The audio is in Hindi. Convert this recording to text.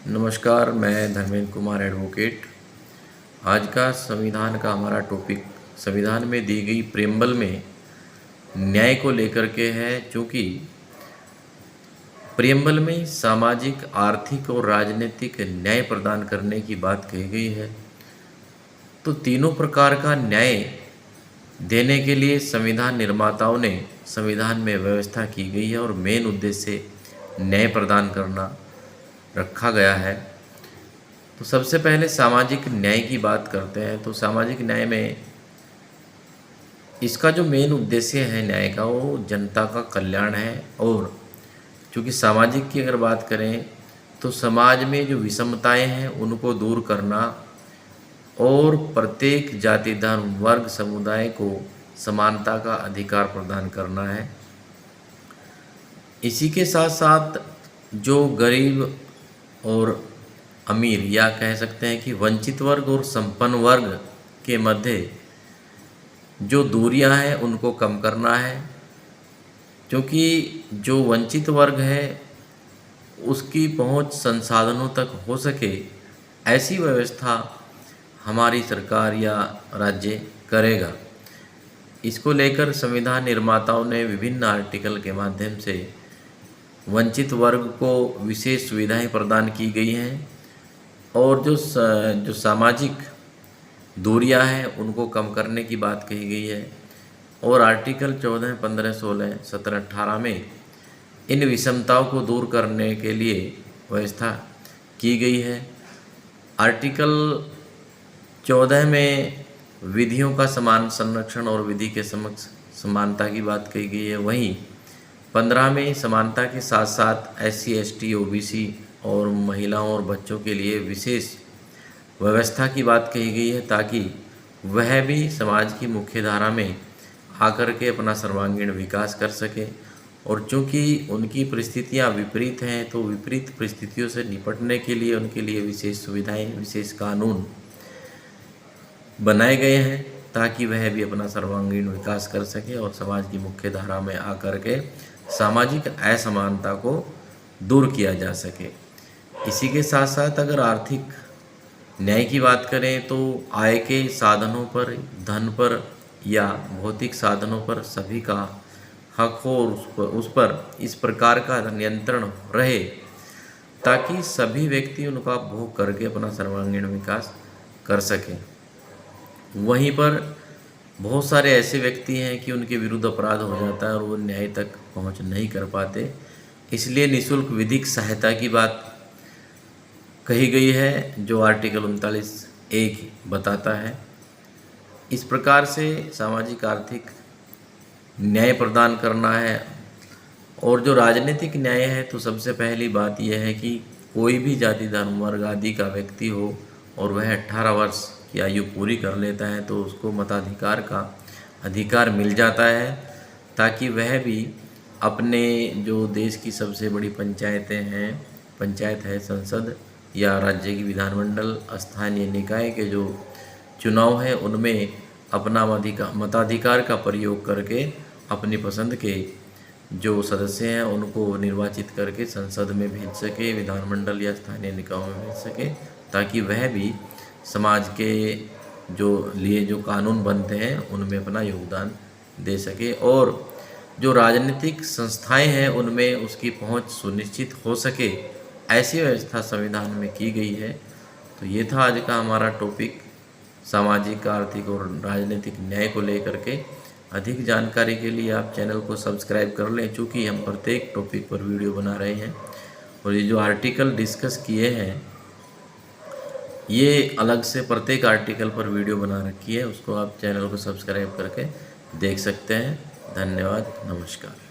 नमस्कार, मैं धर्मेंद्र कुमार एडवोकेट। आज का संविधान का हमारा टॉपिक संविधान में दी गई प्रेम्बल में न्याय को लेकर के है। चूँकि प्रेम्बल में सामाजिक, आर्थिक और राजनीतिक न्याय प्रदान करने की बात कही गई है, तो तीनों प्रकार का न्याय देने के लिए संविधान निर्माताओं ने संविधान में व्यवस्था की गई है और मेन उद्देश्य न्याय प्रदान करना रखा गया है। तो सबसे पहले सामाजिक न्याय की बात करते हैं। तो सामाजिक न्याय में इसका जो मेन उद्देश्य है न्याय का, वो जनता का कल्याण है। और चूँकि सामाजिक की अगर बात करें तो समाज में जो विषमताएं हैं उनको दूर करना और प्रत्येक जाति, धर्म, वर्ग, समुदाय को समानता का अधिकार प्रदान करना है। इसी के साथ साथ जो गरीब और अमीर, या कह सकते हैं कि वंचित वर्ग और संपन्न वर्ग के मध्य जो दूरियां हैं उनको कम करना है। क्योंकि जो वंचित वर्ग है उसकी पहुंच संसाधनों तक हो सके, ऐसी व्यवस्था हमारी सरकार या राज्य करेगा। इसको लेकर संविधान निर्माताओं ने विभिन्न आर्टिकल के माध्यम से वंचित वर्ग को विशेष सुविधाएं प्रदान की गई हैं और जो सामाजिक दूरियां हैं उनको कम करने की बात कही गई है। और आर्टिकल 14, 15, 16, 17, 18 में इन विषमताओं को दूर करने के लिए व्यवस्था की गई है। आर्टिकल 14 में विधियों का समान संरक्षण और विधि के समक्ष समानता की बात कही गई है। वहीं 15 में समानता के साथ साथ SC, ST, OBC और महिलाओं और बच्चों के लिए विशेष व्यवस्था की बात कही गई है, ताकि वह भी समाज की मुख्य धारा में आकर के अपना सर्वांगीण विकास कर सके। और चूँकि उनकी परिस्थितियां विपरीत हैं, तो विपरीत परिस्थितियों से निपटने के लिए उनके लिए विशेष सुविधाएं, विशेष कानून बनाए गए हैं, ताकि वह भी अपना सर्वांगीण विकास कर सके और समाज की मुख्य धारा में आकर के सामाजिक असमानता को दूर किया जा सके। इसी के साथ साथ अगर आर्थिक न्याय की बात करें तो आय के साधनों पर, धन पर या भौतिक साधनों पर सभी का हक हो और उस पर इस प्रकार का नियंत्रण रहे ताकि सभी व्यक्ति उनका भोग करके अपना सर्वांगीण विकास कर सकें। वहीं पर बहुत सारे ऐसे व्यक्ति हैं कि उनके विरुद्ध अपराध हो जाता है और वो न्याय तक पहुंच नहीं कर पाते, इसलिए निःशुल्क विधिक सहायता की बात कही गई है, जो आर्टिकल 39(1) बताता है। इस प्रकार से सामाजिक, आर्थिक न्याय प्रदान करना है। और जो राजनीतिक न्याय है, तो सबसे पहली बात यह है कि कोई भी जाति, धर्म, वर्ग आदि का व्यक्ति हो और वह 18 वर्ष की आयु पूरी कर लेता है तो उसको मताधिकार का अधिकार मिल जाता है, ताकि वह भी अपने जो देश की सबसे बड़ी पंचायत है, संसद या राज्य की विधानमंडल, स्थानीय निकाय के जो चुनाव हैं उनमें अपना मताधिकार का प्रयोग करके अपनी पसंद के जो सदस्य हैं उनको निर्वाचित करके संसद में भेज सके, विधानमंडल या स्थानीय निकायों में भेज सके, ताकि वह भी समाज के जो लिए जो कानून बनते हैं उनमें अपना योगदान दे सके। और जो राजनीतिक संस्थाएं हैं उनमें उसकी पहुंच सुनिश्चित हो सके, ऐसी व्यवस्था संविधान में की गई है। तो ये था आज का हमारा टॉपिक, सामाजिक, आर्थिक और राजनीतिक न्याय को लेकर के। अधिक जानकारी के लिए आप चैनल को सब्सक्राइब कर लें, चूँकि हम प्रत्येक टॉपिक पर वीडियो बना रहे हैं। और ये जो आर्टिकल डिस्कस किए हैं, ये अलग से प्रत्येक आर्टिकल पर वीडियो बना रखी है, उसको आप चैनल को सब्सक्राइब करके देख सकते हैं। धन्यवाद, नमस्कार।